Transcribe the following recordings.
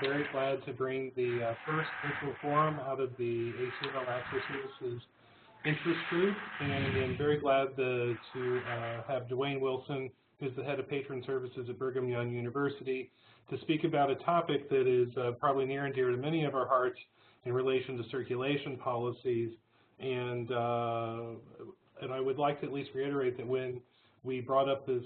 very glad to bring the first virtual forum out of the ACRL Access Services interest group, and I'm very glad to have Dwayne Wilson, who's the head of patron services at Brigham Young University, to speak about a topic that is probably near and dear to many of our hearts in relation to circulation policies. And I would like to at least reiterate that when we brought up this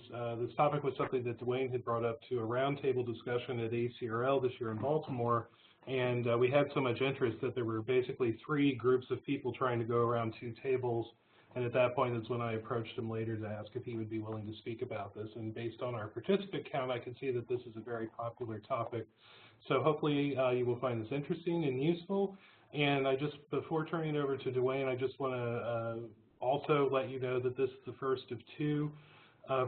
topic was something that Dwayne had brought up to a roundtable discussion at ACRL this year in Baltimore, and we had so much interest that there were basically 3 groups of people trying to go around 2 tables, and at that point is when I approached him later to ask if he would be willing to speak about this, and based on our participant count, I can see that this is a very popular topic. So hopefully you will find this interesting and useful, and before turning it over to Dwayne, I just want to also let you know that this is the first of 2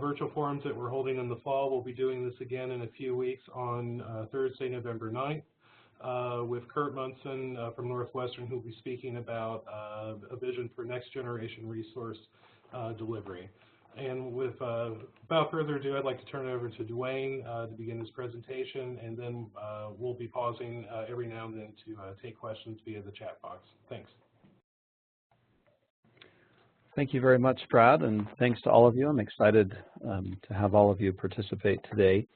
virtual forums that we're holding in the fall. We'll be doing this again in a few weeks on Thursday, November 9th with Kurt Munson from Northwestern, who will be speaking about a vision for next generation resource delivery. And without further ado, I'd like to turn it over to Dwayne to begin his presentation, and then we'll be pausing every now and then to take questions via the chat box. Thanks. Thank you very much, Brad, and thanks to all of you. I'm excited to have all of you participate today.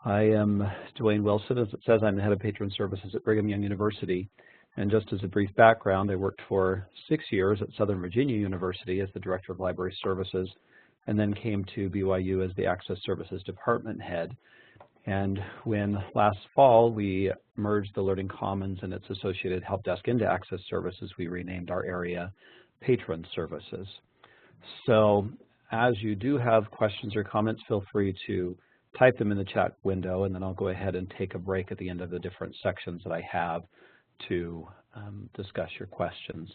I am Dwayne Wilson. As it says, I'm the head of patron services at Brigham Young University. And just as a brief background, I worked for 6 years at Southern Virginia University as the Director of Library Services, and then came to BYU as the Access Services Department head. And when last fall we merged the Learning Commons and its associated help desk into Access Services, we renamed our area Patron Services. So as you do have questions or comments, feel free to type them in the chat window, and then I'll go ahead and take a break at the end of the different sections that I have to discuss your questions.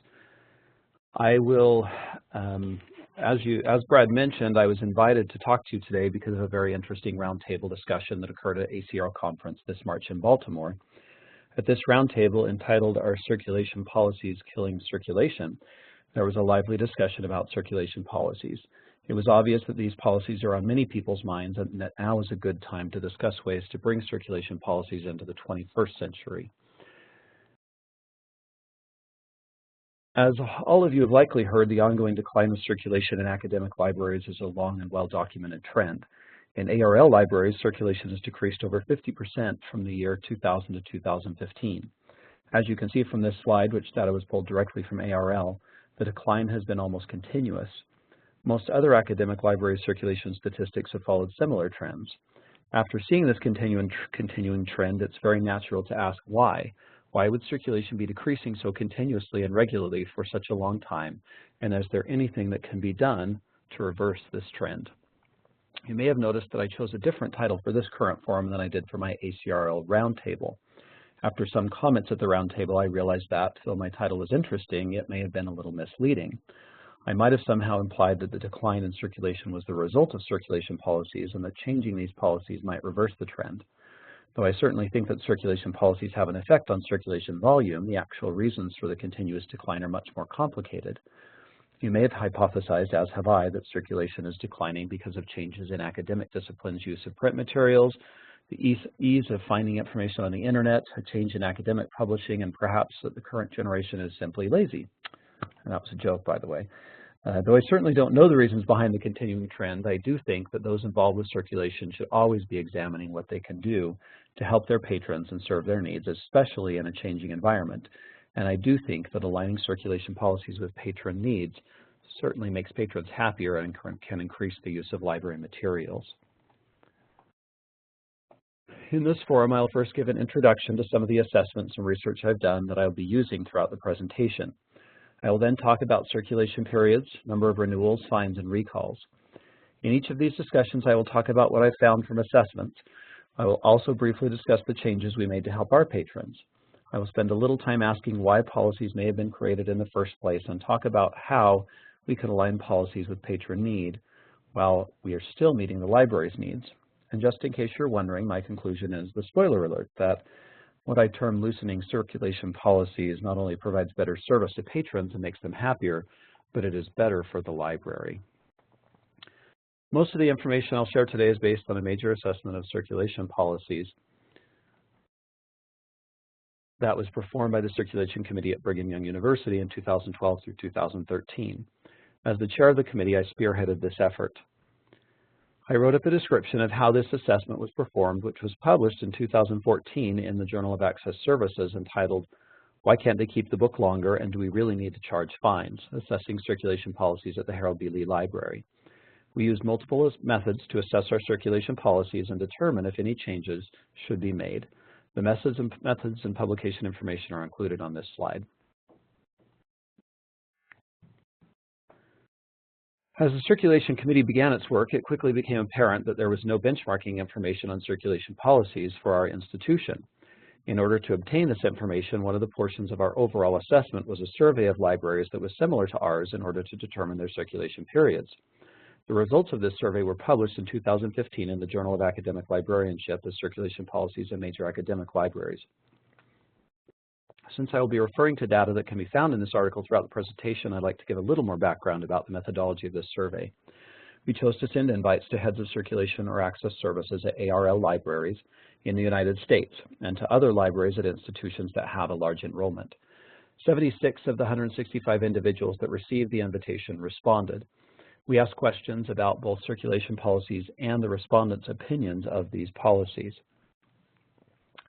I will, as Brad mentioned, I was invited to talk to you today because of a very interesting roundtable discussion that occurred at ACRL conference this March in Baltimore. At this roundtable entitled "Are Circulation Policies Killing Circulation?" there was a lively discussion about circulation policies. It was obvious that these policies are on many people's minds and that now is a good time to discuss ways to bring circulation policies into the 21st century. As all of you have likely heard, the ongoing decline of circulation in academic libraries is a long and well-documented trend. In ARL libraries, circulation has decreased over 50% from the year 2000 to 2015. As you can see from this slide, which data was pulled directly from ARL, the decline has been almost continuous. Most other academic library circulation statistics have followed similar trends. After seeing this continuing trend, it's very natural to ask why. Why would circulation be decreasing so continuously and regularly for such a long time? And is there anything that can be done to reverse this trend? You may have noticed that I chose a different title for this current forum than I did for my ACRL roundtable. After some comments at the roundtable, I realized that, though my title was interesting, it may have been a little misleading. I might have somehow implied that the decline in circulation was the result of circulation policies and that changing these policies might reverse the trend. Though I certainly think that circulation policies have an effect on circulation volume, the actual reasons for the continuous decline are much more complicated. You may have hypothesized, as have I, that circulation is declining because of changes in academic disciplines' use of print materials, the ease of finding information on the internet, a change in academic publishing, and perhaps that the current generation is simply lazy. And that was a joke, by the way. Though I certainly don't know the reasons behind the continuing trend, I do think that those involved with circulation should always be examining what they can do to help their patrons and serve their needs, especially in a changing environment. And I do think that aligning circulation policies with patron needs certainly makes patrons happier and can increase the use of library materials. In this forum, I'll first give an introduction to some of the assessments and research I've done that I'll be using throughout the presentation. I will then talk about circulation periods, number of renewals, fines, and recalls. In each of these discussions, I will talk about what I found from assessments. I will also briefly discuss the changes we made to help our patrons. I will spend a little time asking why policies may have been created in the first place and talk about how we can align policies with patron need while we are still meeting the library's needs. And just in case you're wondering, my conclusion is the spoiler alert that what I term loosening circulation policies not only provides better service to patrons and makes them happier, but it is better for the library. Most of the information I'll share today is based on a major assessment of circulation policies that was performed by the Circulation Committee at Brigham Young University in 2012 through 2013. As the chair of the committee, I spearheaded this effort. I wrote up a description of how this assessment was performed, which was published in 2014 in the Journal of Access Services, entitled, "Why Can't They Keep the Book Longer, and Do We Really Need to Charge Fines? Assessing Circulation Policies at the Harold B. Lee Library." We used multiple methods to assess our circulation policies and determine if any changes should be made. The methods and publication information are included on this slide. As the Circulation Committee began its work, it quickly became apparent that there was no benchmarking information on circulation policies for our institution. In order to obtain this information, one of the portions of our overall assessment was a survey of libraries that was similar to ours in order to determine their circulation periods. The results of this survey were published in 2015 in the Journal of Academic Librarianship as Circulation Policies in Major Academic Libraries. Since I will be referring to data that can be found in this article throughout the presentation, I'd like to give a little more background about the methodology of this survey. We chose to send invites to heads of circulation or access services at ARL libraries in the United States and to other libraries at institutions that have a large enrollment. 76 of the 165 individuals that received the invitation responded. We asked questions about both circulation policies and the respondents' opinions of these policies.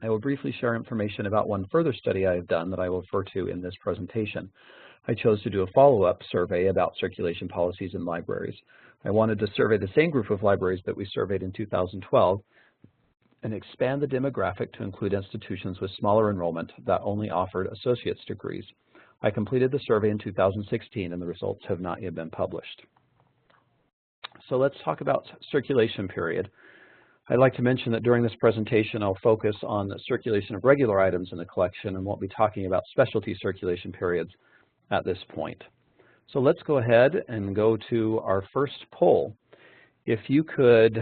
I will briefly share information about one further study I have done that I will refer to in this presentation. I chose to do a follow-up survey about circulation policies in libraries. I wanted to survey the same group of libraries that we surveyed in 2012 and expand the demographic to include institutions with smaller enrollment that only offered associate's degrees. I completed the survey in 2016 and the results have not yet been published. So let's talk about circulation period. I'd like to mention that during this presentation I'll focus on the circulation of regular items in the collection and won't be talking about specialty circulation periods at this point. So let's go ahead and go to our first poll. If you could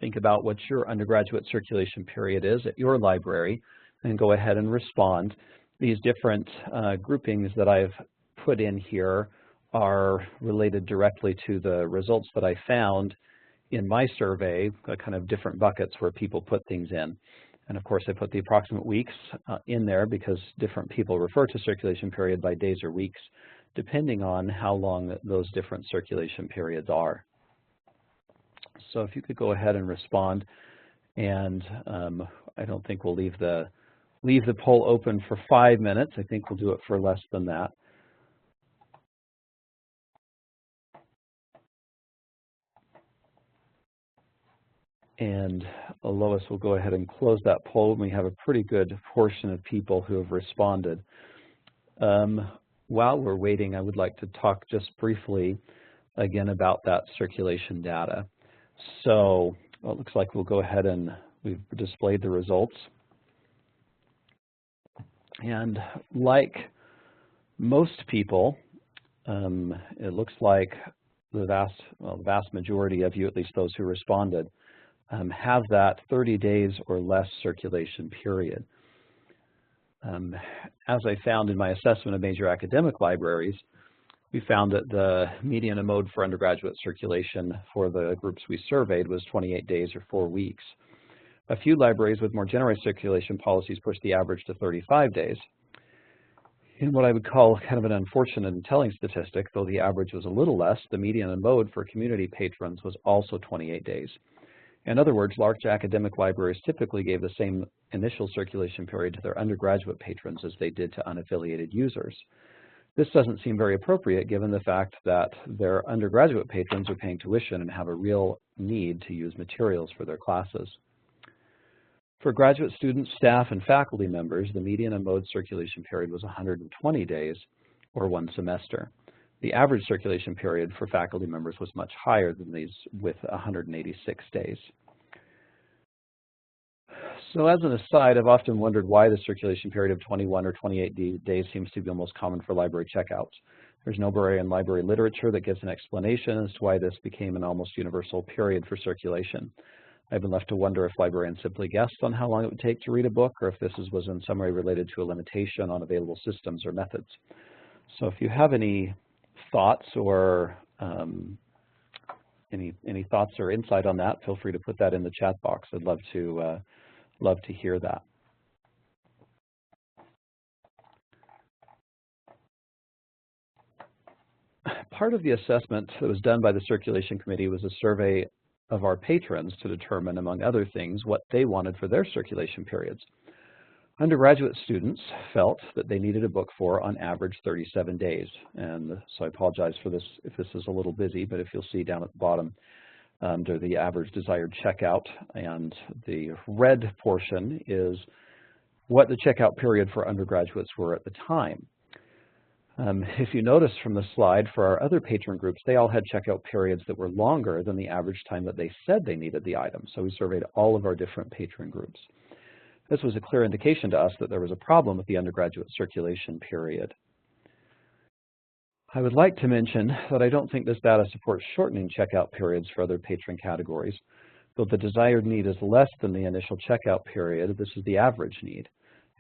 think about what your undergraduate circulation period is at your library and go ahead and respond. These different groupings that I've put in here are related directly to the results that I found in my survey, kind of different buckets where people put things in. And of course I put the approximate weeks in there because different people refer to circulation period by days or weeks, depending on how long those different circulation periods are. So if you could go ahead and respond, and I don't think we'll leave the poll open for 5 minutes. I think we'll do it for less than that. And Lois will go ahead and close that poll, and we have a pretty good portion of people who have responded. While we're waiting, I would like to talk just briefly again about that circulation data. So well, it looks like we'll go ahead and we've displayed the results. And like most people, it looks like the vast majority of you, at least those who responded, have that 30 days or less circulation period. As I found in my assessment of major academic libraries, we found that the median mode for undergraduate circulation for the groups we surveyed was 28 days or 4 weeks. A few libraries with more generous circulation policies pushed the average to 35 days. In what I would call kind of an unfortunate and telling statistic, though the average was a little less, the median mode for community patrons was also 28 days. In other words, large academic libraries typically gave the same initial circulation period to their undergraduate patrons as they did to unaffiliated users. This doesn't seem very appropriate given the fact that their undergraduate patrons are paying tuition and have a real need to use materials for their classes. For graduate students, staff, and faculty members, the median mode circulation period was 120 days or 1 semester. The average circulation period for faculty members was much higher than these, with 186 days. So as an aside, I've often wondered why the circulation period of 21 or 28 days seems to be the most common for library checkouts. There's no library literature that gives an explanation as to why this became an almost universal period for circulation. I've been left to wonder if librarians simply guessed on how long it would take to read a book, or if this was in some way related to a limitation on available systems or methods. So if you have any thoughts or any thoughts or insight on that, feel free to put that in the chat box. I'd love to hear that. part of the assessment that was done by the Circulation Committee was a survey of our patrons to determine, among other things, what they wanted for their circulation periods. Undergraduate students felt that they needed a book for, on average, 37 days. And so I apologize for this if this is a little busy, but if you'll see down at the bottom, under the average desired checkout, and the red portion is what the checkout period for undergraduates were at the time. If you notice from the slide, for our other patron groups, they all had checkout periods that were longer than the average time that they said they needed the item. So we surveyed all of our different patron groups. This was a clear indication to us that there was a problem with the undergraduate circulation period. I would like to mention that I don't think this data supports shortening checkout periods for other patron categories. Though the desired need is less than the initial checkout period, this is the average need.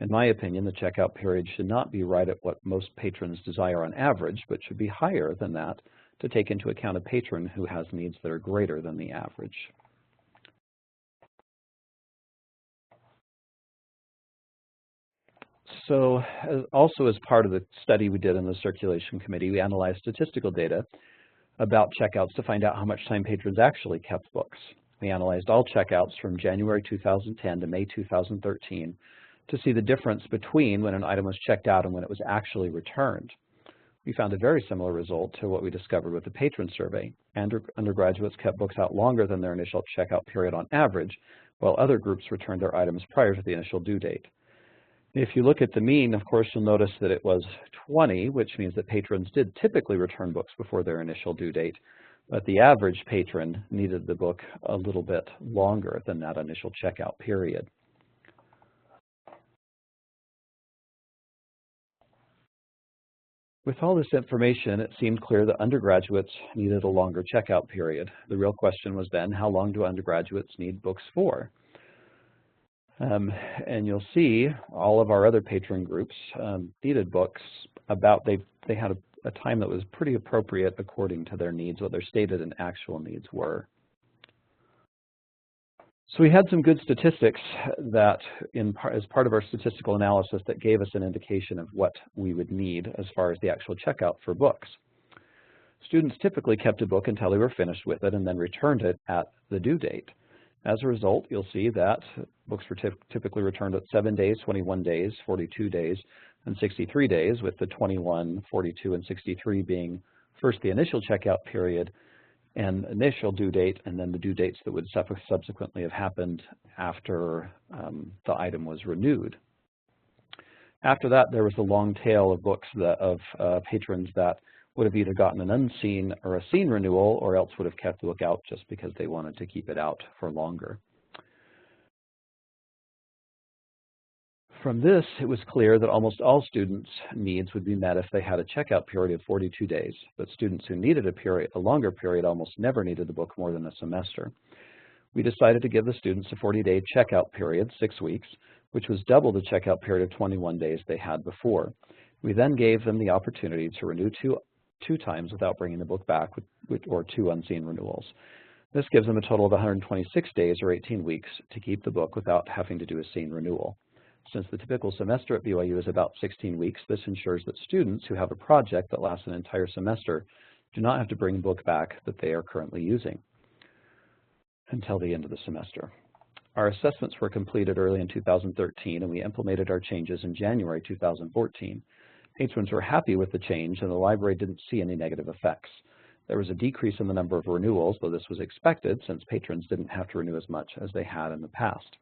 In my opinion, the checkout period should not be right at what most patrons desire on average, but should be higher than that to take into account a patron who has needs that are greater than the average. So also as part of the study we did in the Circulation Committee, we analyzed statistical data about checkouts to find out how much time patrons actually kept books. We analyzed all checkouts from January 2010 to May 2013 to see the difference between when an item was checked out and when it was actually returned. We found a very similar result to what we discovered with the patron survey. Undergraduates kept books out longer than their initial checkout period on average, while other groups returned their items prior to the initial due date. If you look at the mean, of course, you'll notice that it was 20, which means that patrons did typically return books before their initial due date, but the average patron needed the book a little bit longer than that initial checkout period. With all this information, it seemed clear that undergraduates needed a longer checkout period. The real question was then, how long do undergraduates need books for? And you'll see all of our other patron groups needed books about, they had a time that was pretty appropriate according to their needs, what their stated and actual needs were. So we had some good statistics that, as part of our statistical analysis, that gave us an indication of what we would need as far as the actual checkout for books. Students typically kept a book until they were finished with it and then returned it at the due date. As a result, you'll see that books were typically returned at 7 days, 21 days, 42 days, and 63 days, with the 21, 42, and 63 being first the initial checkout period and initial due date, and then the due dates that would subsequently have happened after the item was renewed. After that, there was a long tail of books of patrons that would have either gotten an unseen or a seen renewal, or else would have kept the book out just because they wanted to keep it out for longer. From this, it was clear that almost all students' needs would be met if they had a checkout period of 42 days, but students who needed a longer period almost never needed the book more than a semester. We decided to give the students a 40-day checkout period, 6 weeks, which was double the checkout period of 21 days they had before. We then gave them the opportunity to renew two times without bringing the book back, or 2 unseen renewals. This gives them a total of 126 days, or 18 weeks, to keep the book without having to do a seen renewal. Since the typical semester at BYU is about 16 weeks, this ensures that students who have a project that lasts an entire semester do not have to bring the book back that they are currently using until the end of the semester. Our assessments were completed early in 2013, and we implemented our changes in January 2014. Patrons were happy with the change, and the library didn't see any negative effects. There was a decrease in the number of renewals, though this was expected since patrons didn't have to renew as much as they had in the past.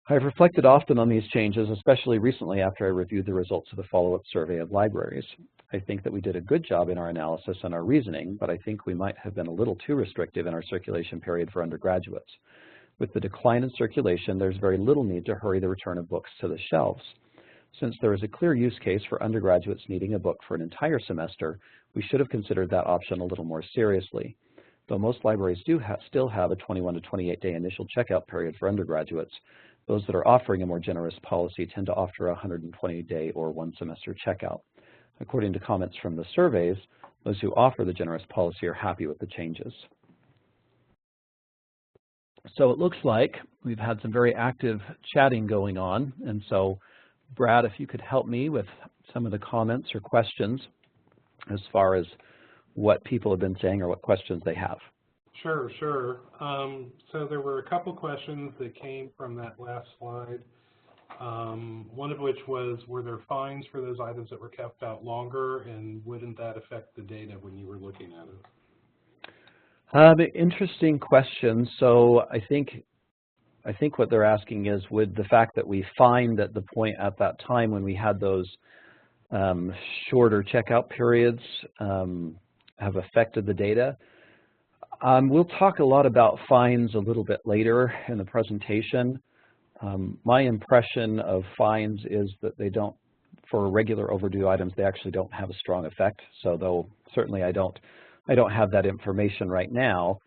I've reflected often on these changes, especially recently after I reviewed the results of the follow-up survey of libraries. I think that we did a good job in our analysis and our reasoning, but I think we might have been a little too restrictive in our circulation period for undergraduates. With the decline in circulation, there's very little need to hurry the return of books to the shelves. Since there is a clear use case for undergraduates needing a book for an entire semester, we should have considered that option a little more seriously. Though most libraries do still have a 21 to 28-day initial checkout period for undergraduates, those that are offering a more generous policy tend to offer a 120-day or 1-semester checkout. According to comments from the surveys, those who offer the generous policy are happy with the changes. So it looks like we've had some very active chatting going on, and so Brad, if you could help me with some of the comments or questions as far as what people have been saying or what questions they have. Sure, sure. So there were a couple questions that came from that last slide. One of which was, were there fines for those items that were kept out longer, and wouldn't that affect the data when you were looking at it? Interesting question. So I think what they're asking is, would the fact that we fined at the point at that time when we had those shorter checkout periods have affected the data? We'll talk a lot about fines a little bit later in the presentation. My impression of fines is that they don't, for regular overdue items, they actually don't have a strong effect. So though certainly I don't have that information right now,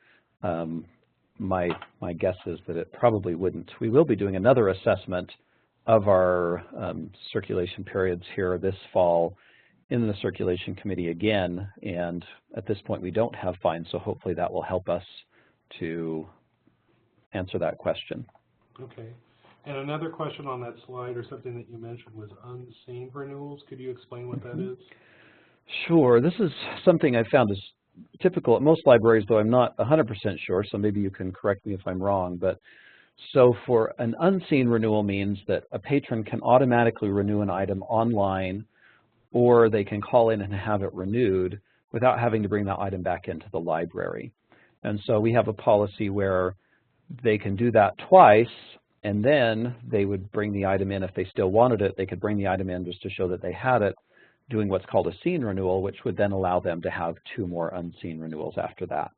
my guess is that it probably wouldn't. We will be doing another assessment of our circulation periods here this fall in the circulation committee again, and at this point we don't have fines, so hopefully that will help us to answer that question. Okay. And another question on that slide, or something that you mentioned, was unseen renewals. Could you explain what that is? Sure. This is something I found is typical at most libraries, though I'm not 100% sure, so maybe you can correct me if I'm wrong. But so for an unseen renewal means that a patron can automatically renew an item online, or they can call in and have it renewed without having to bring that item back into the library. And so we have a policy where they can do that twice, and then they would bring the item in. If they still wanted it, they could bring the item in just to show that they had it, doing what's called a seen renewal, which would then allow them to have 2 more unseen renewals after that.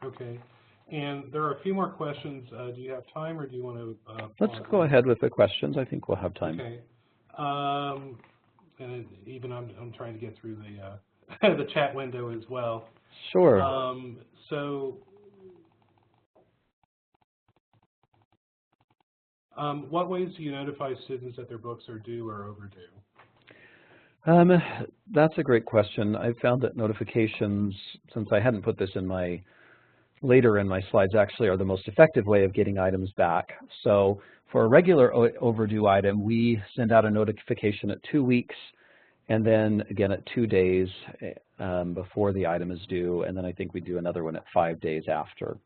Okay. And there are a few more questions. Do you have time, or do you want to? Let's go ahead with the questions. I think we'll have time. Okay. And even I'm trying to get through the the chat window as well. Sure. What ways do you notify students that their books are due or overdue? That's a great question. I've found that notifications, since I hadn't put this in later in my slides, actually are the most effective way of getting items back. So for a regular overdue item, we send out a notification at 2 weeks, and then again at 2 days before the item is due, and then I think we do another one at 5 days after.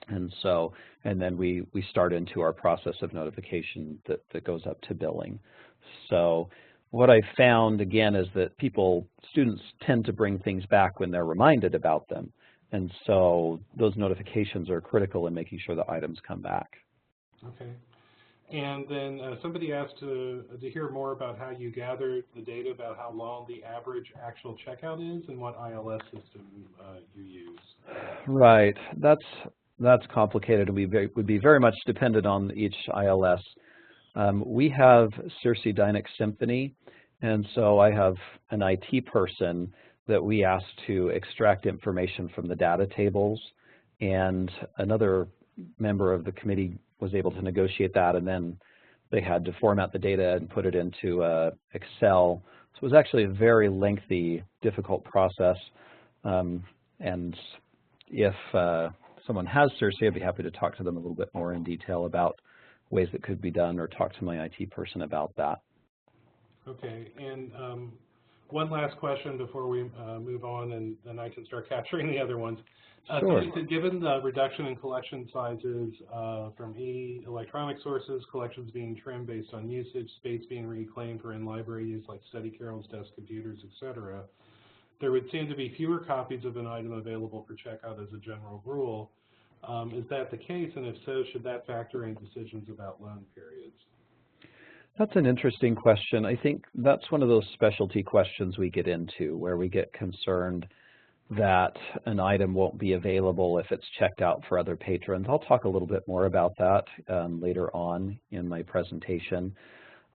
And then we start into our process of notification that goes up to billing. So what I found, again, is that students tend to bring things back when they're reminded about them. And so those notifications are critical in making sure the items come back. Okay. And then somebody asked to hear more about how you gathered the data about how long the average actual checkout is and what ILS system you use. Right. That's complicated, and would be very much dependent on each ILS. We have Circe Dynamic Symphony, and so I have an IT person that we asked to extract information from the data tables, and another member of the committee was able to negotiate that, and then they had to format the data and put it into Excel. So it was actually a very lengthy, difficult process, and if someone has Circe, I'd be happy to talk to them a little bit more in detail about ways that could be done, or talk to my IT person about that. Okay, and one last question before we move on, and then I can start capturing the other ones. Sure. So given the reduction in collection sizes from electronic sources, collections being trimmed based on usage, space being reclaimed for in-library use like study carrels, desk computers, etc., there would seem to be fewer copies of an item available for checkout as a general rule. Is that the case, and if so, should that factor in decisions about loan periods? That's an interesting question. I think that's one of those specialty questions we get into, where we get concerned that an item won't be available if it's checked out for other patrons. I'll talk a little bit more about that later on in my presentation.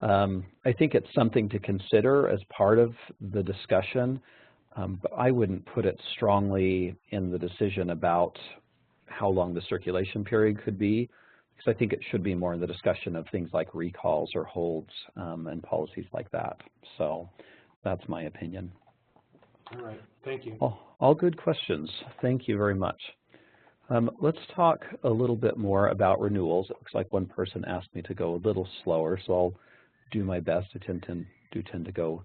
I think it's something to consider as part of the discussion, but I wouldn't put it strongly in the decision about how long the circulation period could be, because I think it should be more in the discussion of things like recalls or holds and policies like that. So that's my opinion. All right, thank you. All good questions. Thank you very much. Let's talk a little bit more about renewals. It looks like one person asked me to go a little slower, so I'll do my best. I tend to go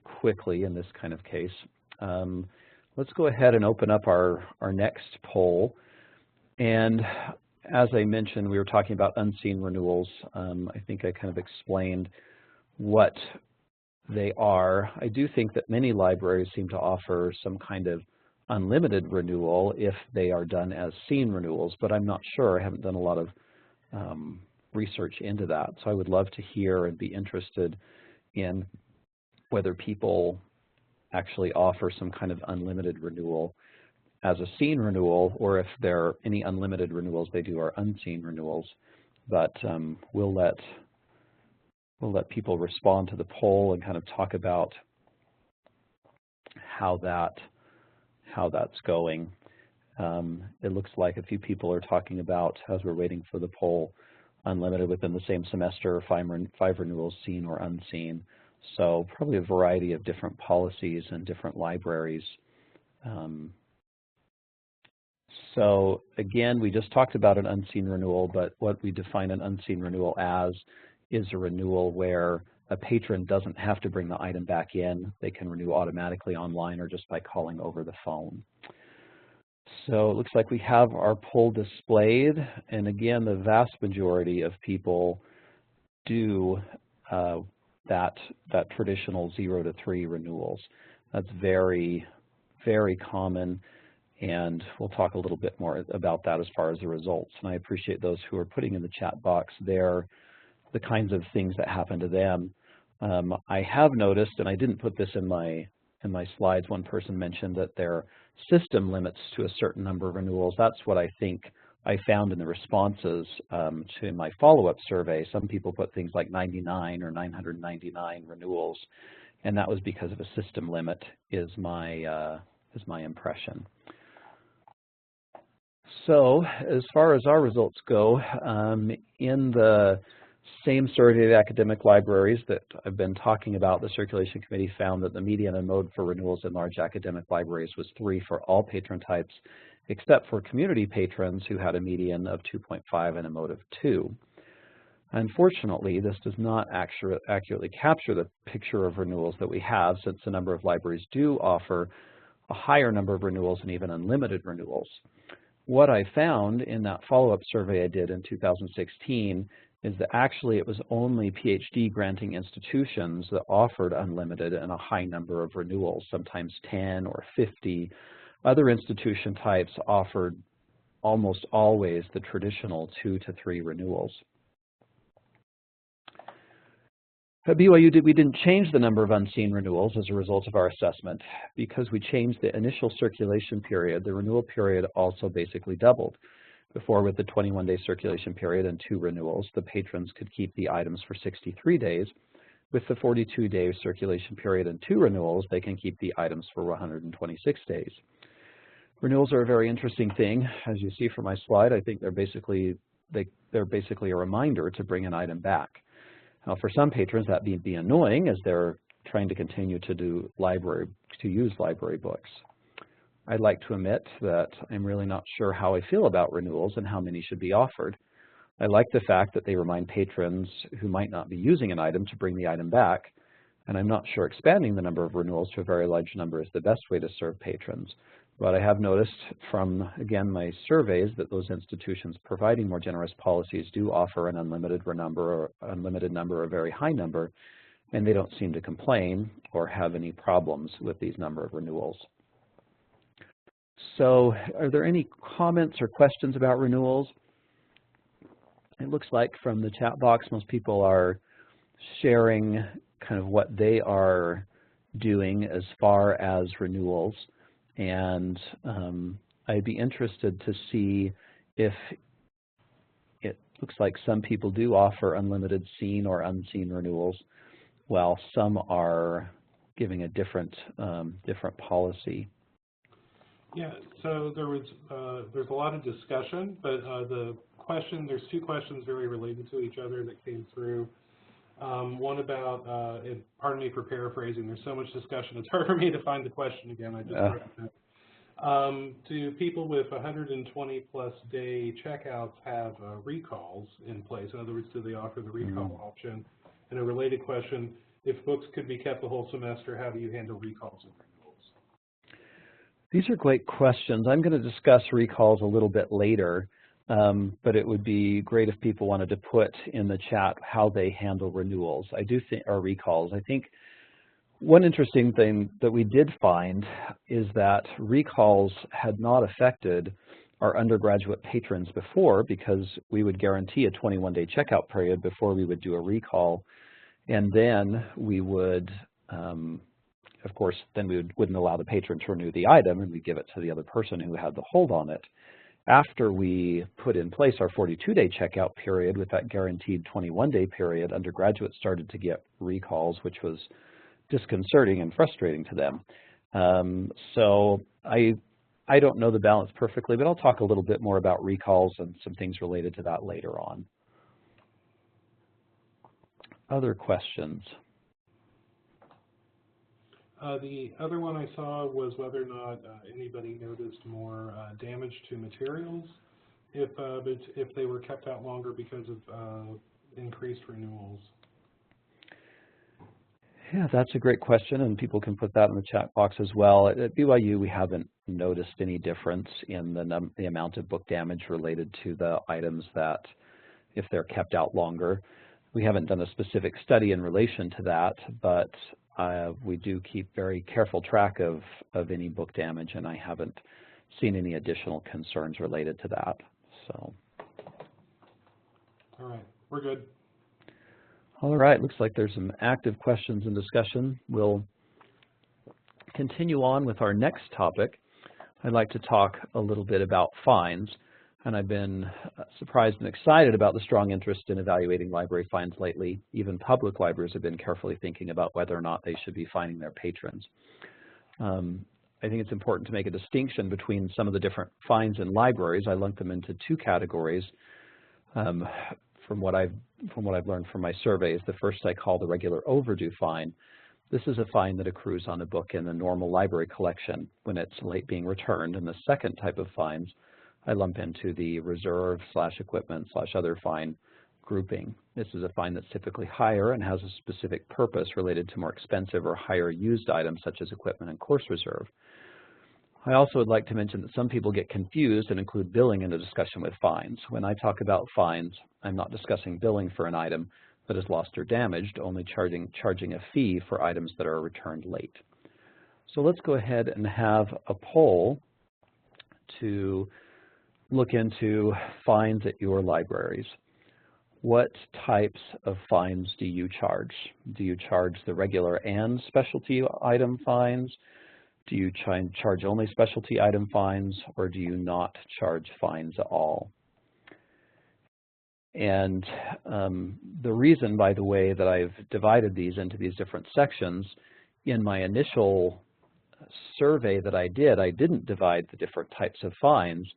quickly in this kind of case. Let's go ahead and open up our next poll. And as I mentioned, we were talking about unseen renewals. I think I kind of explained what they are. I do think that many libraries seem to offer some kind of unlimited renewal if they are done as seen renewals, but I'm not sure. I haven't done a lot of research into that. So I would love to hear and be interested in whether people actually offer some kind of unlimited renewal as a seen renewal, or if there are any unlimited renewals they do are unseen renewals. But we'll let people respond to the poll and kind of talk about how that's going. It looks like a few people are talking about, as we're waiting for the poll, unlimited within the same semester, 5 renewals seen or unseen. So probably a variety of different policies and different libraries. So again, we just talked about an unseen renewal, but what we define an unseen renewal as is a renewal where a patron doesn't have to bring the item back in. They can renew automatically online or just by calling over the phone. So it looks like we have our poll displayed, and again, the vast majority of people do that traditional 0 to 3 renewals. That's very, very common, and we'll talk a little bit more about that as far as the results. And I appreciate those who are putting in the chat box there the kinds of things that happen to them. I have noticed, and I didn't put this in my slides, one person mentioned that their system limits to a certain number of renewals. That's what I think I found in the responses to my follow-up survey. Some people put things like 99 or 999 renewals, and that was because of a system limit, is my impression. So as far as our results go, in the same survey of academic libraries that I've been talking about, the Circulation Committee found that the median and mode for renewals in large academic libraries was 3 for all patron types, except for community patrons who had a median of 2.5 and a mode of 2. Unfortunately, this does not accurately capture the picture of renewals that we have, since a number of libraries do offer a higher number of renewals and even unlimited renewals. What I found in that follow-up survey I did in 2016 is that actually it was only PhD granting institutions that offered unlimited and a high number of renewals, sometimes 10 or 50. Other institution types offered almost always the traditional 2 to 3 renewals. At BYU, we didn't change the number of unseen renewals as a result of our assessment. Because we changed the initial circulation period, the renewal period also basically doubled. Before, with the 21-day circulation period and 2 renewals, the patrons could keep the items for 63 days. With the 42-day circulation period and 2 renewals, they can keep the items for 126 days. Renewals are a very interesting thing. As you see from my slide, I think they're basically a reminder to bring an item back. Now, for some patrons, that may be annoying as they're trying to continue to use library books. I'd like to admit that I'm really not sure how I feel about renewals and how many should be offered. I like the fact that they remind patrons who might not be using an item to bring the item back, and I'm not sure expanding the number of renewals to a very large number is the best way to serve patrons. But I have noticed from, again, my surveys that those institutions providing more generous policies do offer an unlimited number or a very high number, and they don't seem to complain or have any problems with these number of renewals. So are there any comments or questions about renewals? It looks like from the chat box, most people are sharing kind of what they are doing as far as renewals. And I'd be interested to see if it looks like some people do offer unlimited seen or unseen renewals, while some are giving a different policy. Yeah, so there's a lot of discussion, but there's 2 questions very related to each other that came through. One about, and pardon me for paraphrasing, there's so much discussion, it's hard for me to find the question again. I just read it. Do people with 120+ day checkouts have recalls in place? In other words, do they offer the recall option? And a related question, if books could be kept the whole semester, how do you handle recalls and renewals? These are great questions. I'm going to discuss recalls a little bit later, but it would be great if people wanted to put in the chat how they handle renewals. I do think, or recalls. I think one interesting thing that we did find is that recalls had not affected our undergraduate patrons before, because we would guarantee a 21-day checkout period before we would do a recall, and then we would, of course, then we wouldn't allow the patron to renew the item, and we'd give it to the other person who had the hold on it. After we put in place our 42-day checkout period with that guaranteed 21-day period, undergraduates started to get recalls, which was disconcerting and frustrating to them. So I don't know the balance perfectly, but I'll talk a little bit more about recalls and some things related to that later on. Other questions? The other one I saw was whether or not anybody noticed more damage to materials if they were kept out longer because of increased renewals. Yeah, that's a great question, and people can put that in the chat box as well. At BYU, we haven't noticed any difference in the amount of book damage related to the items that, if they're kept out longer. We haven't done a specific study in relation to that, but we do keep very careful track of any book damage, and I haven't seen any additional concerns related to that. So. All right, we're good. All right, looks like there's some active questions and discussion. We'll continue on with our next topic. I'd like to talk a little bit about fines, and I've been surprised and excited about the strong interest in evaluating library fines lately. Even public libraries have been carefully thinking about whether or not they should be fining their patrons. I think it's important to make a distinction between some of the different fines in libraries. I lump them into two categories. From what I've learned from my surveys, the first I call the regular overdue fine. This is a fine that accrues on a book in the normal library collection when it's late being returned. And the second type of fines I lump into the reserve/equipment/other fine grouping. This is a fine that's typically higher and has a specific purpose related to more expensive or higher used items such as equipment and course reserve. I also would like to mention that some people get confused and include billing in the discussion with fines. When I talk about fines, I'm not discussing billing for an item that is lost or damaged, only charging a fee for items that are returned late. So let's go ahead and have a poll to look into fines at your libraries. What types of fines do you charge? Do you charge the regular and specialty item fines? Do you charge only specialty item fines, or do you not charge fines at all? And the reason, by the way, that I've divided these into these different sections, in my initial survey that I didn't divide the different types of fines,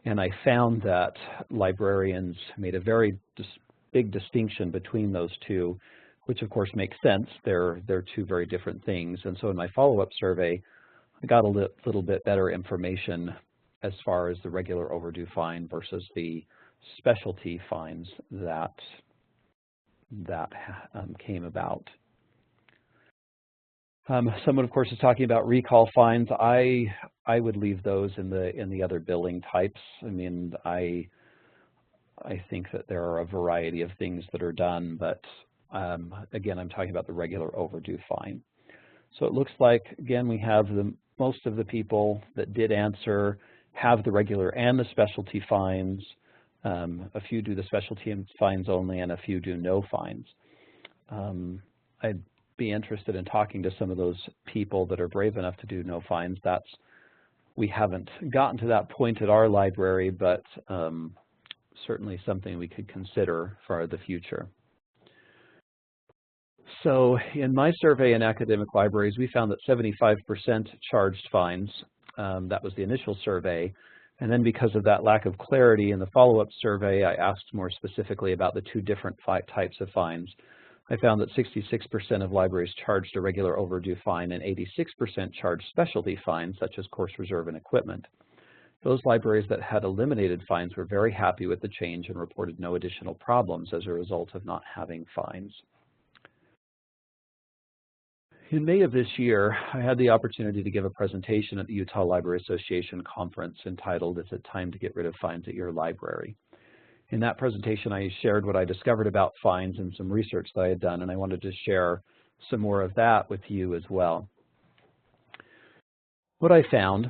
and I found that librarians made a very big distinction between those two, which of course makes sense. They're two very different things. And so in my follow-up survey, I got a little bit better information as far as the regular overdue fine versus the specialty fines that came about. Someone, of course, is talking about recall fines. I would leave those in the other billing types. I mean, I think that there are a variety of things that are done, but again, I'm talking about the regular overdue fine. So it looks like, again, we have most of the people that did answer have the regular and the specialty fines. A few do the specialty fines only, and a few do no fines. I'd be interested in talking to some of those people that are brave enough to do no fines. We haven't gotten to that point at our library, but certainly something we could consider for the future. So in my survey in academic libraries, we found that 75% charged fines. That was the initial survey. And then because of that lack of clarity in the follow-up survey, I asked more specifically about the two different types of fines. I found that 66% of libraries charged a regular overdue fine and 86% charged specialty fines, such as course reserve and equipment. Those libraries that had eliminated fines were very happy with the change and reported no additional problems as a result of not having fines. In May of this year, I had the opportunity to give a presentation at the Utah Library Association conference entitled, "Is it Time to Get Rid of Fines at Your Library?" In that presentation, I shared what I discovered about fines and some research that I had done, and I wanted to share some more of that with you as well. What I found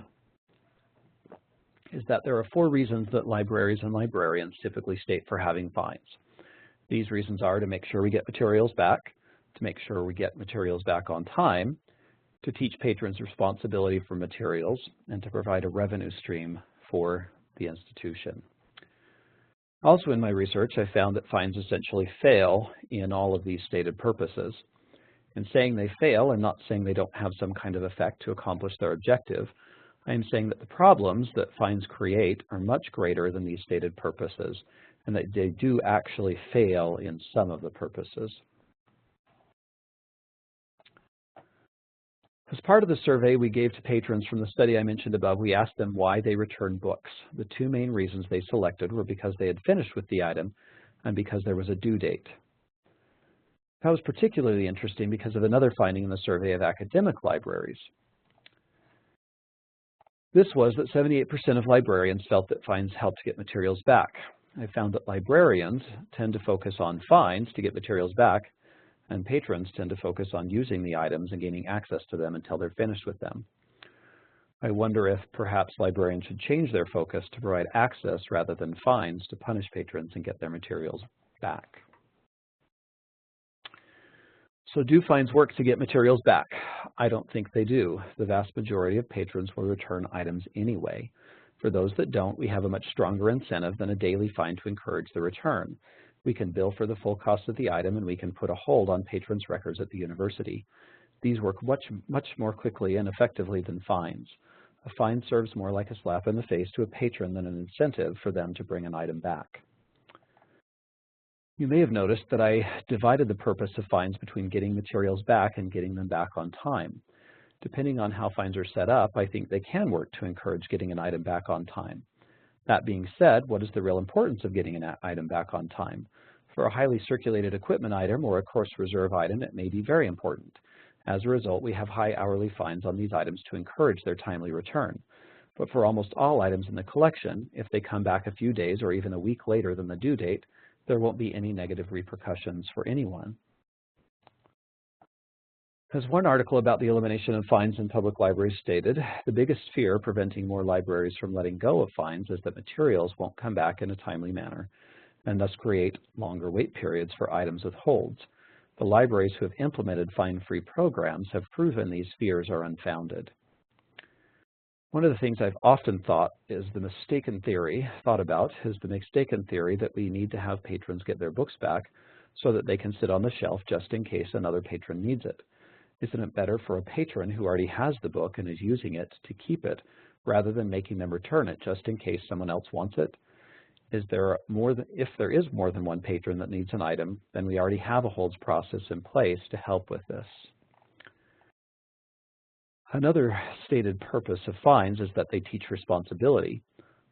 is that there are 4 reasons that libraries and librarians typically state for having fines. These reasons are to make sure we get materials back, to make sure we get materials back on time, to teach patrons responsibility for materials, and to provide a revenue stream for the institution. Also in my research, I found that fines essentially fail in all of these stated purposes. In saying they fail, I'm not saying they don't have some kind of effect to accomplish their objective. I am saying that the problems that fines create are much greater than these stated purposes, and that they do actually fail in some of the purposes. As part of the survey we gave to patrons from the study I mentioned above, we asked them why they returned books. The 2 main reasons they selected were because they had finished with the item and because there was a due date. That was particularly interesting because of another finding in the survey of academic libraries. This was that 78% of librarians felt that fines helped get materials back. I found that librarians tend to focus on fines to get materials back, and patrons tend to focus on using the items and gaining access to them until they're finished with them. I wonder if perhaps librarians should change their focus to provide access rather than fines to punish patrons and get their materials back. So do fines work to get materials back? I don't think they do. The vast majority of patrons will return items anyway. For those that don't, we have a much stronger incentive than a daily fine to encourage the return. We can bill for the full cost of the item, and we can put a hold on patrons' records at the university. These work much more quickly and effectively than fines. A fine serves more like a slap in the face to a patron than an incentive for them to bring an item back. You may have noticed that I divided the purpose of fines between getting materials back and getting them back on time. Depending on how fines are set up, I think they can work to encourage getting an item back on time. That being said, what is the real importance of getting an item back on time? For a highly circulated equipment item or a course reserve item, it may be very important. As a result, we have high hourly fines on these items to encourage their timely return. But for almost all items in the collection, if they come back a few days or even a week later than the due date, there won't be any negative repercussions for anyone. As one article about the elimination of fines in public libraries stated, the biggest fear preventing more libraries from letting go of fines is that materials won't come back in a timely manner and thus create longer wait periods for items with holds. The libraries who have implemented fine-free programs have proven these fears are unfounded. One of the things I've often thought is the mistaken theory that we need to have patrons get their books back so that they can sit on the shelf just in case another patron needs it. Isn't it better for a patron who already has the book and is using it to keep it rather than making them return it just in case someone else wants it? If there is more than one patron that needs an item, then we already have a holds process in place to help with this. Another stated purpose of fines is that they teach responsibility.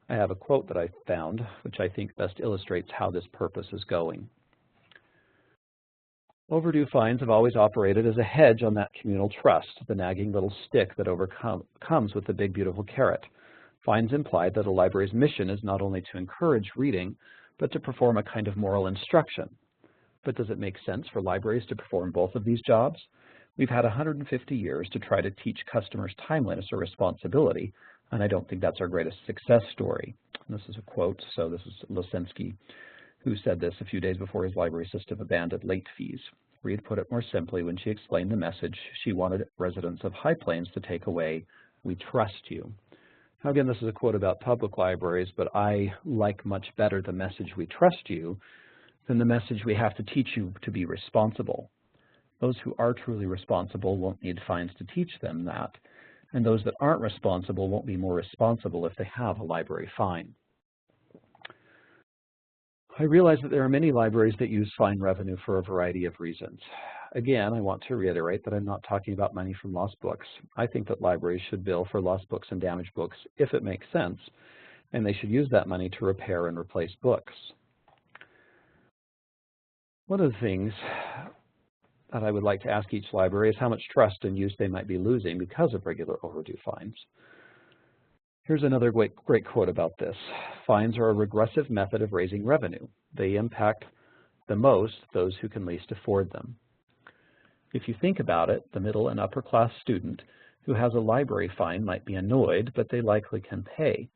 I have a quote that I found, which I think best illustrates how this purpose is going. Overdue fines have always operated as a hedge on that communal trust, the nagging little stick that comes with the big, beautiful carrot. Fines imply that a library's mission is not only to encourage reading, but to perform a kind of moral instruction. But does it make sense for libraries to perform both of these jobs? We've had 150 years to try to teach customers timeliness or responsibility, and I don't think that's our greatest success story. And this is a quote, so this is Losensky, who said this a few days before his library system abandoned late fees. Reed put it more simply when she explained the message she wanted residents of High Plains to take away: "We trust you." Now again, this is a quote about public libraries, but I like much better the message "we trust you" than the message "we have to teach you to be responsible." Those who are truly responsible won't need fines to teach them that, and those that aren't responsible won't be more responsible if they have a library fine. I realize that there are many libraries that use fine revenue for a variety of reasons. Again, I want to reiterate that I'm not talking about money from lost books. I think that libraries should bill for lost books and damaged books if it makes sense, and they should use that money to repair and replace books. One of the things that I would like to ask each library is how much trust and use they might be losing because of regular overdue fines. Here's another great quote about this. Fines are a regressive method of raising revenue. They impact the most those who can least afford them. If you think about it, the middle and upper class student who has a library fine might be annoyed, but they likely can pay.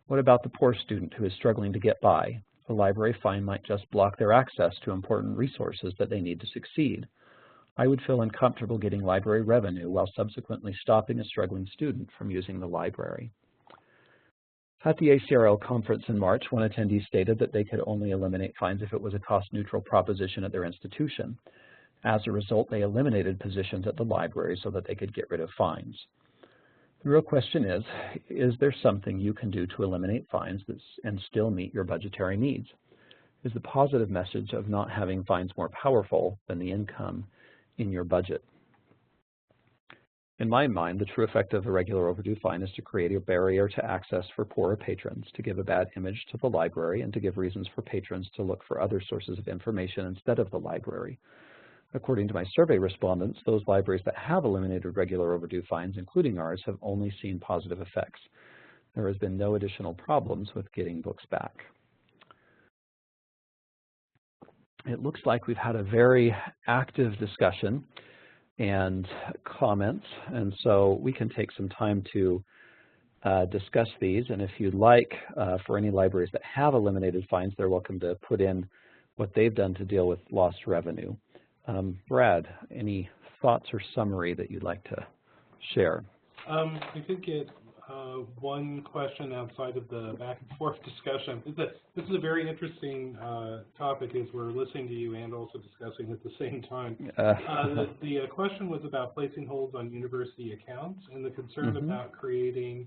What about the poor student who is struggling to get by? A library fine might just block their access to important resources that they need to succeed. I would feel uncomfortable getting library revenue while subsequently stopping a struggling student from using the library. At the ACRL conference in March, one attendee stated that they could only eliminate fines if it was a cost-neutral proposition at their institution. As a result, they eliminated positions at the library so that they could get rid of fines. The real question is there something you can do to eliminate fines and still meet your budgetary needs? Is the positive message of not having fines more powerful than the income in your budget? In my mind, the true effect of a regular overdue fine is to create a barrier to access for poorer patrons, to give a bad image to the library, and to give reasons for patrons to look for other sources of information instead of the library. According to my survey respondents, those libraries that have eliminated regular overdue fines, including ours, have only seen positive effects. There has been no additional problems with getting books back. It looks like we've had a very active discussion and comments, and so we can take some time to discuss these. And if you'd like, for any libraries that have eliminated fines, they're welcome to put in what they've done to deal with lost revenue. Brad, any thoughts or summary that you'd like to share? I did get one question outside of the back and forth discussion. This is a very interesting topic as we're listening to you and also discussing at the same time. The question was about placing holds on university accounts and the concern about creating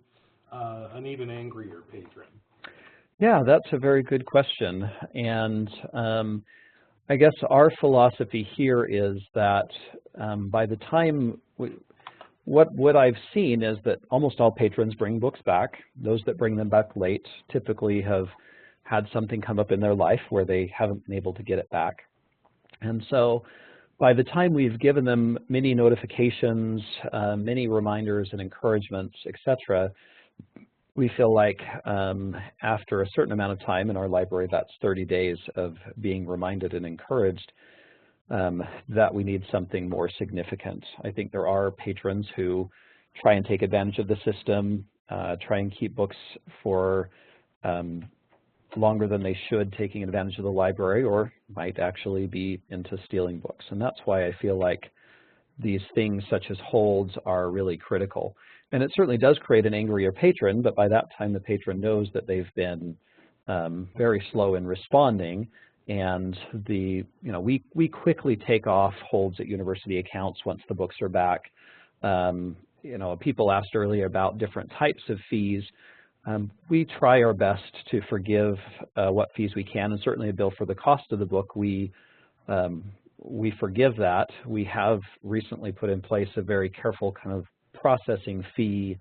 an even angrier patron. Yeah, that's a very good question. And I guess our philosophy here is that by the time what I've seen is that almost all patrons bring books back. Those that bring them back late typically have had something come up in their life where they haven't been able to get it back. And so by the time we've given them many notifications, many reminders and encouragements, etc., we feel like after a certain amount of time in our library, that's 30 days of being reminded and encouraged, that we need something more significant. I think there are patrons who try and take advantage of the system, try and keep books for longer than they should, taking advantage of the library, or might actually be into stealing books. And that's why I feel like these things such as holds are really critical. And it certainly does create an angrier patron, but by that time the patron knows that they've been very slow in responding. And we quickly take off holds at university accounts once the books are back. People asked earlier about different types of fees. We try our best to forgive what fees we can, and certainly a bill for the cost of the book, we forgive that. We have recently put in place a very careful kind of processing fee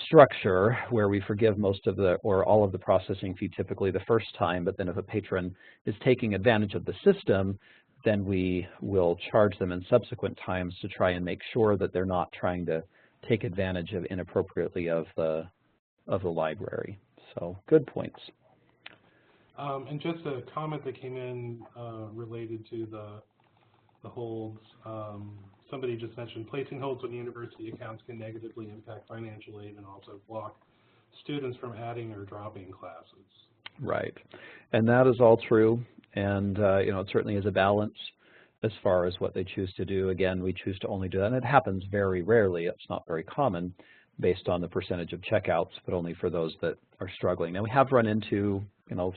structure where we forgive most of the or all of the processing fee typically the first time, but then if a patron is taking advantage of the system, then we will charge them in subsequent times to try and make sure that they're not trying to take advantage of inappropriately of the library. So good points. And just a comment that came in related to the holds. Somebody just mentioned placing holds on university accounts can negatively impact financial aid and also block students from adding or dropping classes. Right, and that is all true. And it certainly is a balance as far as what they choose to do. Again, we choose to only do that, and it happens very rarely. It's not very common based on the percentage of checkouts, but only for those that are struggling. Now, we have run into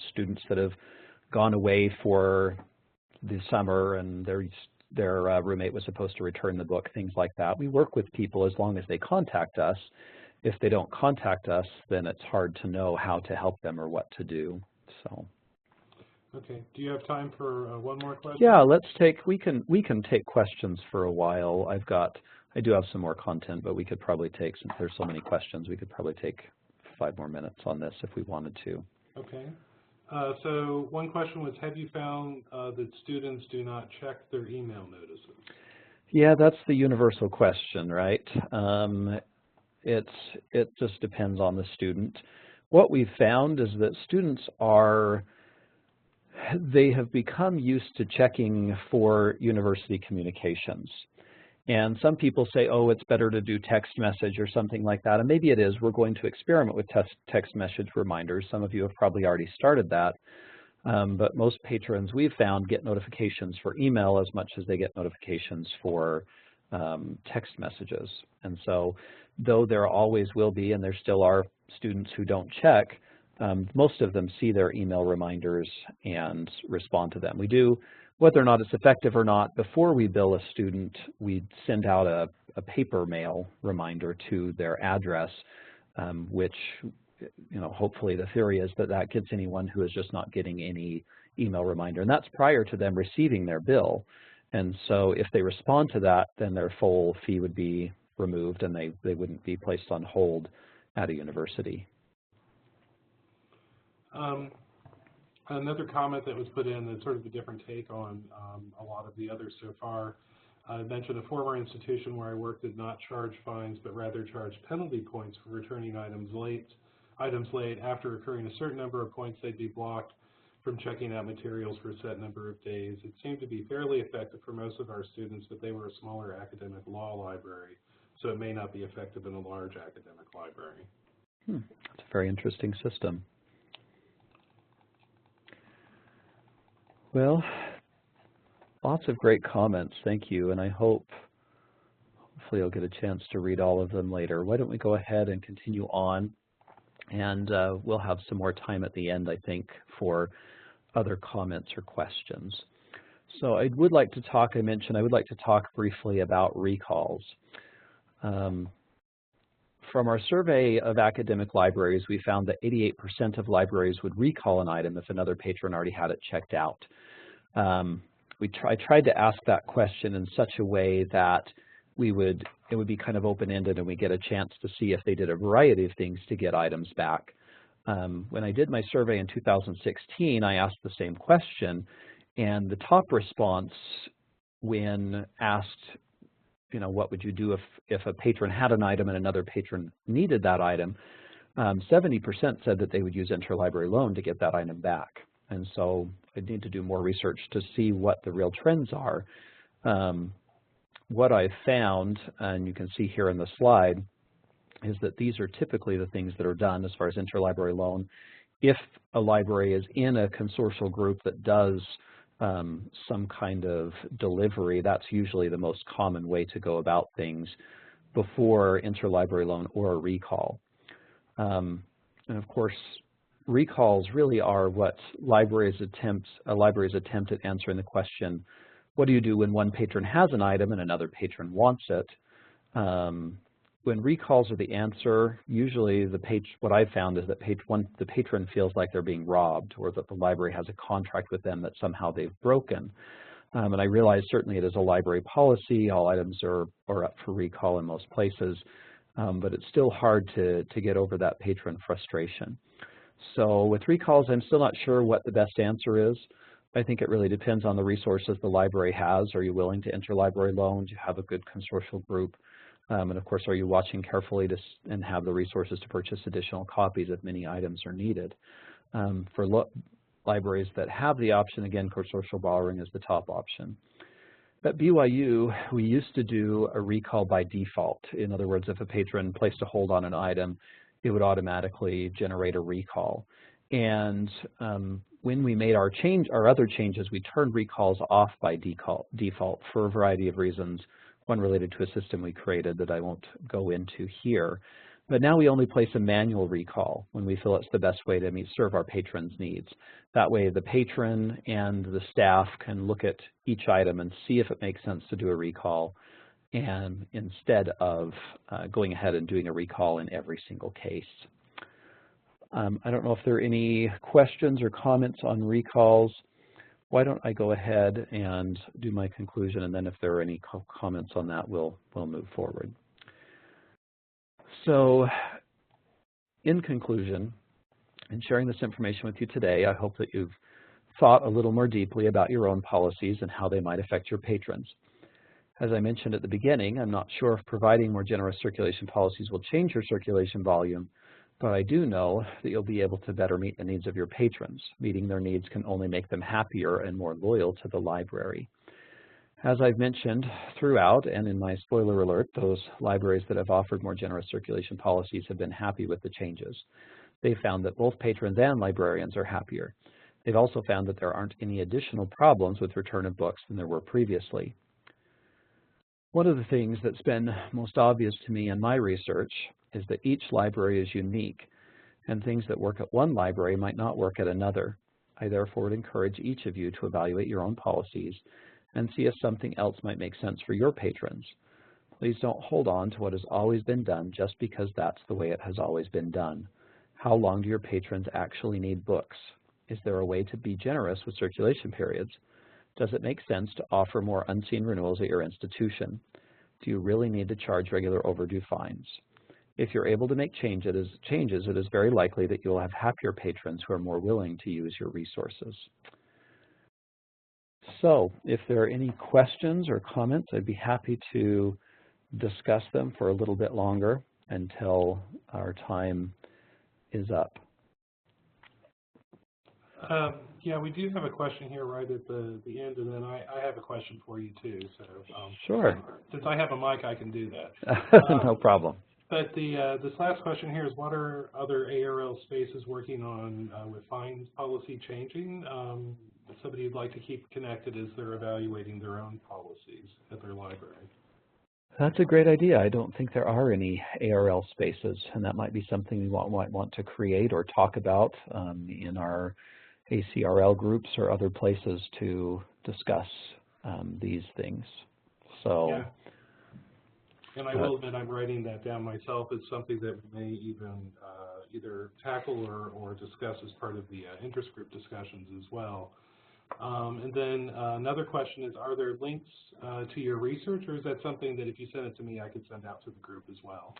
students that have gone away for the summer and their roommate was supposed to return the book, things like that. We work with people as long as they contact us. If they don't contact us, then it's hard to know how to help them or what to do. So. Okay. Do you have time for one more question? Yeah, we can take questions for a while. I do have some more content, but we could probably take, since there's so many questions, we could probably take 5 more minutes on this if we wanted to. Okay. So one question was, have you found that students do not check their email notices? Yeah, that's the universal question, right? It just depends on the student. What we've found is that students they have become used to checking for university communications. And some people say, oh, it's better to do text message or something like that. And maybe it is. We're going to experiment with text message reminders. Some of you have probably already started that. But most patrons we've found get notifications for email as much as they get notifications for text messages. And so though there always will be, and there still are students who don't check, most of them see their email reminders and respond to them. We do, whether or not it's effective or not, before we bill a student, we send out a paper mail reminder to their address, which, hopefully the theory is that that gets anyone who is just not getting any email reminder. And that's prior to them receiving their bill. And so if they respond to that, then their full fee would be removed and they wouldn't be placed on hold at a university. Another comment that was put in that's sort of a different take on a lot of the others so far. I mentioned a former institution where I worked did not charge fines, but rather charged penalty points for returning items late. After occurring a certain number of points, they'd be blocked from checking out materials for a set number of days. It seemed to be fairly effective for most of our students, but they were a smaller academic law library, so it may not be effective in a large academic library. That's a very interesting system. Well, lots of great comments. Thank you. And I hopefully you'll get a chance to read all of them later. Why don't we go ahead and continue on? And we'll have some more time at the end, I think, for other comments or questions. So I would like to talk briefly about recalls. From our survey of academic libraries, we found that 88% of libraries would recall an item if another patron already had it checked out. I tried to ask that question in such a way that it would be kind of open-ended and we get a chance to see if they did a variety of things to get items back. When I did my survey in 2016, I asked the same question, and the top response when asked, what would you do if a patron had an item and another patron needed that item, 70% said that they would use interlibrary loan to get that item back. And so I need to do more research to see what the real trends are. What I found, and you can see here in the slide, is that these are typically the things that are done as far as interlibrary loan. If a library is in a consortial group that does some kind of delivery, that's usually the most common way to go about things before interlibrary loan or a recall. And of course, recalls really are what a library's attempt at answering the question, what do you do when one patron has an item and another patron wants it? When recalls are the answer, usually what I've found is that the patron feels like they're being robbed, or that the library has a contract with them that somehow they've broken. And I realize certainly it is a library policy, all items are up for recall in most places, but it's still hard to get over that patron frustration. So with recalls, I'm still not sure what the best answer is. I think it really depends on the resources the library has. Are you willing to interlibrary loan? Do you have a good consortial group? And of course, are you watching carefully and have the resources to purchase additional copies if many items are needed? For libraries that have the option, again, consortial borrowing is the top option. At BYU, we used to do a recall by default. In other words, if a patron placed a hold on an item, it would automatically generate a recall. And when we made our other changes, we turned recalls off by default for a variety of reasons, one related to a system we created that I won't go into here. But now we only place a manual recall when we feel it's the best way to serve our patrons' needs. That way the patron and the staff can look at each item and see if it makes sense to do a recall, and instead of going ahead and doing a recall in every single case. I don't know if there are any questions or comments on recalls. Why don't I go ahead and do my conclusion, and then if there are any comments on that, we'll move forward. So in conclusion, In sharing this information with you today, I hope that you've thought a little more deeply about your own policies and how they might affect your patrons. As I mentioned at the beginning, I'm not sure if providing more generous circulation policies will change your circulation volume, but I do know that you'll be able to better meet the needs of your patrons. Meeting their needs can only make them happier and more loyal to the library. As I've mentioned throughout, and in my spoiler alert, those libraries that have offered more generous circulation policies have been happy with the changes. They've found that both patrons and librarians are happier. They've also found that there aren't any additional problems with return of books than there were previously. One of the things that's been most obvious to me in my research is that each library is unique, and things that work at one library might not work at another. I therefore would encourage each of you to evaluate your own policies and see if something else might make sense for your patrons. Please don't hold on to what has always been done just because that's the way it has always been done. How long do your patrons actually need books? Is there a way to be generous with circulation periods? Does it make sense to offer more unseen renewals at your institution? Do you really need to charge regular overdue fines? If you're able to make changes, it is very likely that you will have happier patrons who are more willing to use your resources. So, if there are any questions or comments, I'd be happy to discuss them for a little bit longer until our time is up. Yeah, we do have a question here right at the end, and then I have a question for you too. So Sure. Since I have a mic, I can do that. No problem. But this last question here is, what are other ARL spaces working on with fines policy changing? Somebody would like to keep connected as they're evaluating their own policies at their library. That's a great idea. I don't think there are any ARL spaces, and that might be something we might want to create or talk about in our ACRL groups or other places to discuss these things. So, yeah. And I will admit I'm writing that down myself. It's something that we may even either tackle or discuss as part of the interest group discussions as well. And then another question is, are there links to your research, or is that something that if you send it to me, I could send out to the group as well?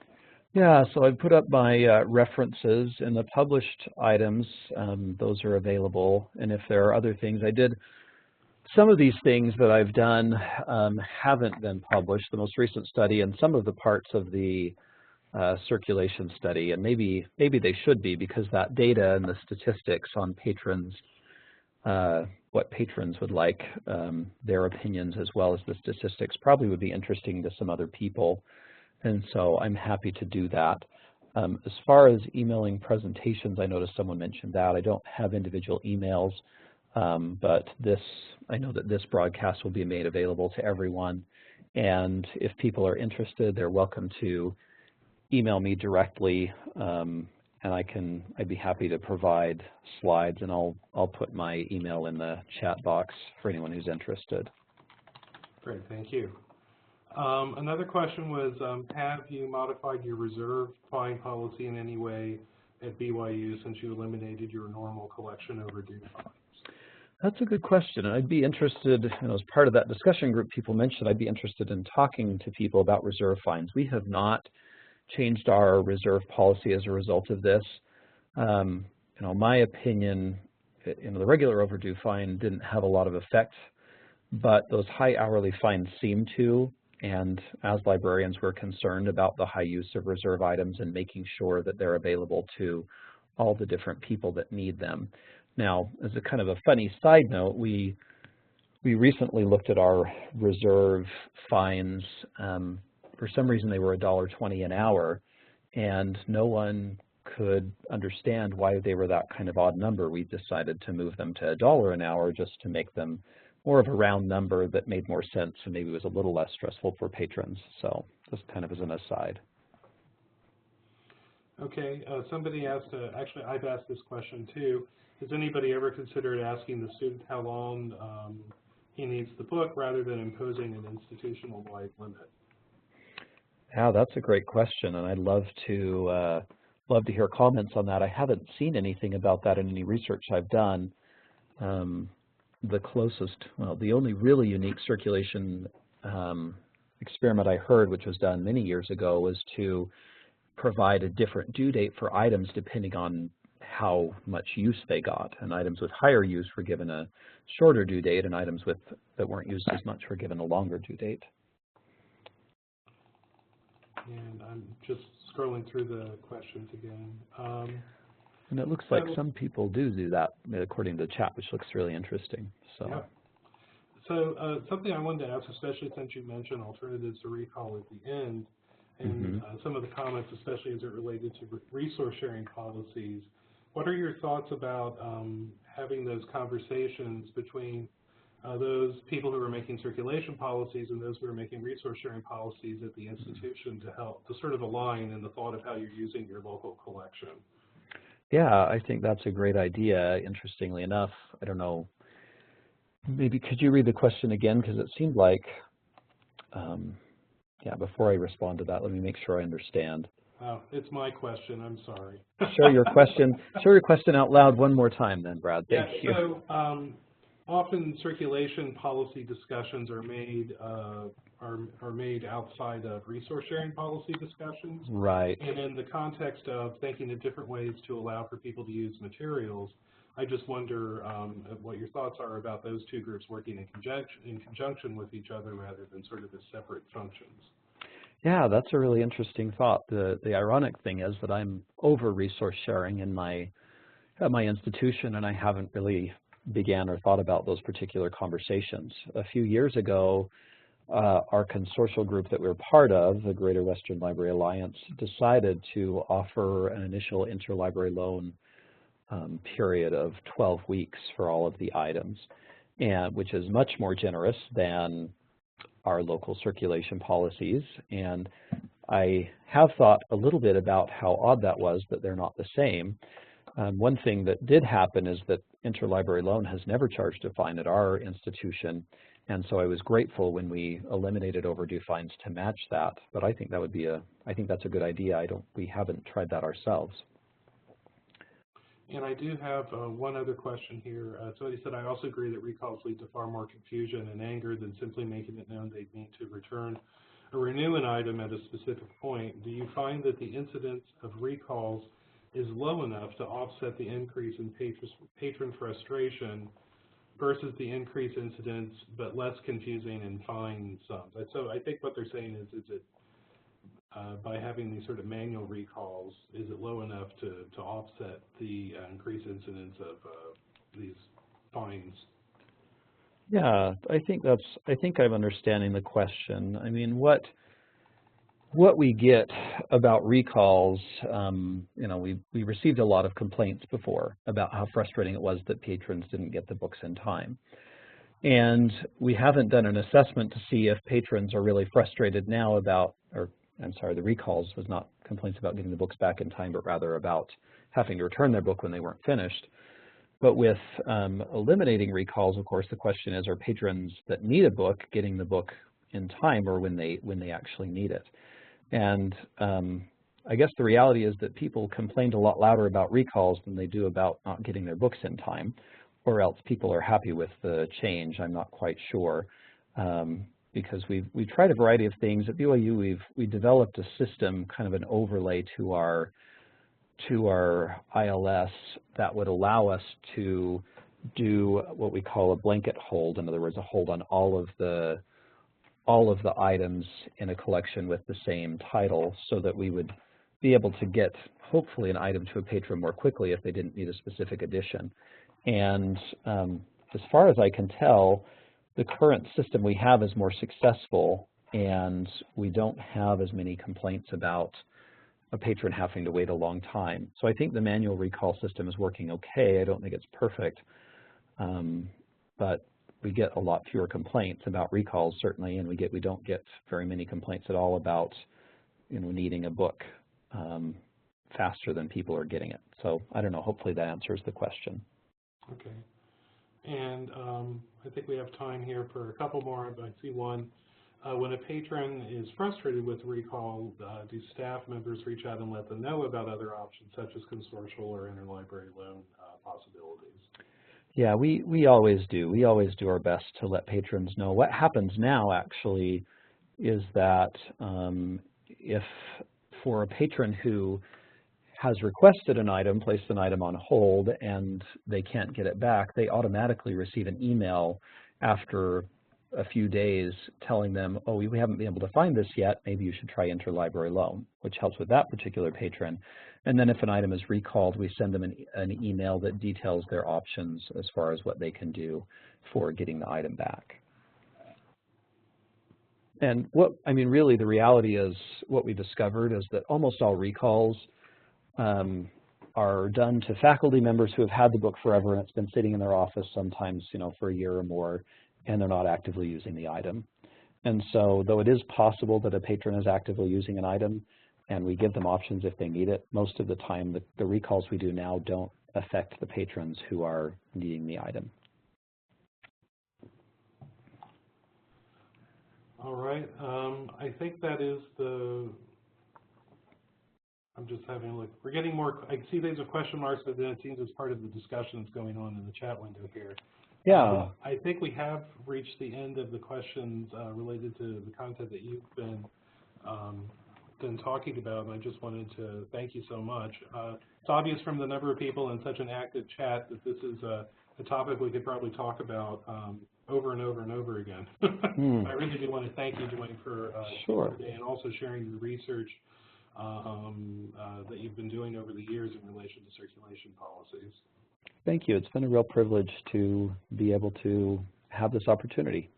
Yeah, so I've put up my references in the published items. Those are available. And if there are other things, some of these things that I've done haven't been published, the most recent study and some of the parts of the circulation study, and maybe they should be, because that data and the statistics on patrons, what patrons would like, their opinions as well as the statistics probably would be interesting to some other people, and so I'm happy to do that. As far as emailing presentations, I noticed someone mentioned that. I don't have individual emails, but I know that this broadcast will be made available to everyone, and if people are interested, they're welcome to email me directly, and I'd be happy to provide slides, and I'll put my email in the chat box for anyone who's interested. Great, thank you. Another question was, have you modified your reserve fine policy in any way at BYU since you eliminated your normal collection overdue fines? That's a good question, and I'd be interested, as part of that discussion group people mentioned, I'd be interested in talking to people about reserve fines. We have not changed our reserve policy as a result of this. My opinion, the regular overdue fine didn't have a lot of effect, but those high hourly fines seem to, and as librarians, we're concerned about the high use of reserve items and making sure that they're available to all the different people that need them. Now, as a kind of a funny side note, we recently looked at our reserve fines. For some reason, they were $1.20 an hour, and no one could understand why they were that kind of odd number. We decided to move them to $1 an hour just to make them more of a round number that made more sense and maybe was a little less stressful for patrons. So just kind of as an aside. Okay, somebody asked, actually I've asked this question too, has anybody ever considered asking the student how long he needs the book rather than imposing an institutional-wide limit? Yeah, that's a great question, and I'd love to hear comments on that. I haven't seen anything about that in any research I've done. The only really unique circulation experiment I heard, which was done many years ago, was to provide a different due date for items depending on how much use they got, and items with higher use were given a shorter due date, and items that weren't used as much were given a longer due date. And I'm just scrolling through the questions again. And it looks like some people do that according to the chat, which looks really interesting. So. Yeah. So something I wanted to ask, especially since you mentioned alternatives to recall at the end, and some of the comments, especially as it related to resource sharing policies, what are your thoughts about having those conversations between those people who are making circulation policies and those who are making resource sharing policies at the institution to help to sort of align in the thought of how you're using your local collection? Yeah, I think that's a great idea. Interestingly enough, I don't know, maybe could you read the question again, because it seemed like, yeah, before I respond to that, let me make sure I understand. Oh, it's my question, I'm sorry. Share your question out loud one more time then, Brad, thank you. So often circulation policy discussions are made outside of resource sharing policy discussions. Right. And in the context of thinking of different ways to allow for people to use materials, I just wonder what your thoughts are about those two groups working in conjunction with each other rather than sort of as separate functions. Yeah, that's a really interesting thought. The ironic thing is that I'm over resource sharing in at my institution, and I haven't really began or thought about those particular conversations. A few years ago, our consortial group that we were part of, the Greater Western Library Alliance, decided to offer an initial interlibrary loan period of 12 weeks for all of the items, and which is much more generous than our local circulation policies. And I have thought a little bit about how odd that was that they're not the same. One thing that did happen is that interlibrary loan has never charged a fine at our institution, and so I was grateful when we eliminated overdue fines to match that. But I think that would be I think that's a good idea. We haven't tried that ourselves. And I do have one other question here. Somebody said, I also agree that recalls lead to far more confusion and anger than simply making it known they need to return or renew an item at a specific point. Do you find that the incidence of recalls is low enough to offset the increase in patron frustration versus the increased incidence but less confusing and fine sums? So I think what they're saying is it by having these sort of manual recalls, is it low enough to offset the increased incidence of these fines? Yeah, I think I'm understanding the question. I mean, what we get about recalls, you know, we received a lot of complaints before about how frustrating it was that patrons didn't get the books in time. And we haven't done an assessment to see if patrons are really frustrated now about, or I'm sorry, the recalls was not complaints about getting the books back in time, but rather about having to return their book when they weren't finished. But with eliminating recalls, of course, the question is, are patrons that need a book getting the book in time or when they actually need it? And I guess the reality is that people complained a lot louder about recalls than they do about not getting their books in time, or else people are happy with the change. I'm not quite sure. Because we've tried a variety of things. At BYU, we developed a system, kind of an overlay to our ILS that would allow us to do what we call a blanket hold. In other words, a hold on all of the items in a collection with the same title, so that we would be able to get hopefully an item to a patron more quickly if they didn't need a specific edition. And as far as I can tell, the current system we have is more successful, and we don't have as many complaints about a patron having to wait a long time. So I think the manual recall system is working okay. I don't think it's perfect, but we get a lot fewer complaints about recalls, certainly, and we don't get very many complaints at all about, you know, needing a book faster than people are getting it. So I don't know. Hopefully that answers the question. Okay. And I think we have time here for a couple more, but I see one. When a patron is frustrated with recall, do staff members reach out and let them know about other options, such as consortial or interlibrary loan possibilities? Yeah, we always do. We always do our best to let patrons know. What happens now, actually, is that if for a patron who has requested an item, placed an item on hold, and they can't get it back, they automatically receive an email after a few days telling them, oh, we haven't been able to find this yet, maybe you should try interlibrary loan, which helps with that particular patron. And then if an item is recalled, we send them an email that details their options as far as what they can do for getting the item back. And really the reality is, what we discovered is that almost all recalls are done to faculty members who have had the book forever and it's been sitting in their office sometimes, for a year or more, and they're not actively using the item. And so, though it is possible that a patron is actively using an item, and we give them options if they need it, most of the time the recalls we do now don't affect the patrons who are needing the item. All right. I think that is I'm just having a look. We're getting more. I see these are question marks, but then it seems it's part of the discussion that's going on in the chat window here. Yeah. I think we have reached the end of the questions related to the content that you've been talking about, and I just wanted to thank you so much. It's obvious from the number of people in such an active chat that this is a topic we could probably talk about over and over and over again. I really do want to thank you, Dwayne, for today, and also sharing your research that you've been doing over the years in relation to circulation policies. Thank you. It's been a real privilege to be able to have this opportunity.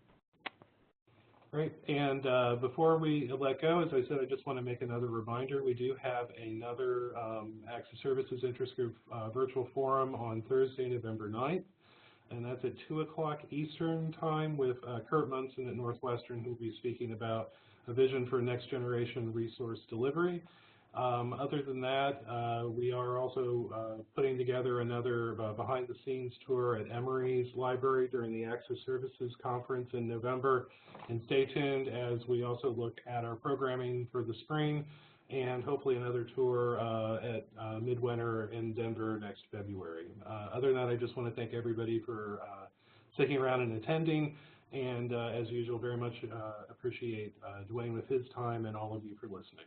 Great. And before we let go, as I said, I just want to make another reminder. We do have another Access Services Interest Group virtual forum on Thursday, November 9th. And that's at 2 o'clock Eastern time with Kurt Munson at Northwestern, who will be speaking about a vision for next generation resource delivery. Other than that, we are also putting together another behind-the-scenes tour at Emory's Library during the Access Services Conference in November. And stay tuned as we also look at our programming for the spring, and hopefully another tour at Midwinter in Denver next February. Other than that, I just want to thank everybody for sticking around and attending. And as usual, very much appreciate Dwayne with his time and all of you for listening.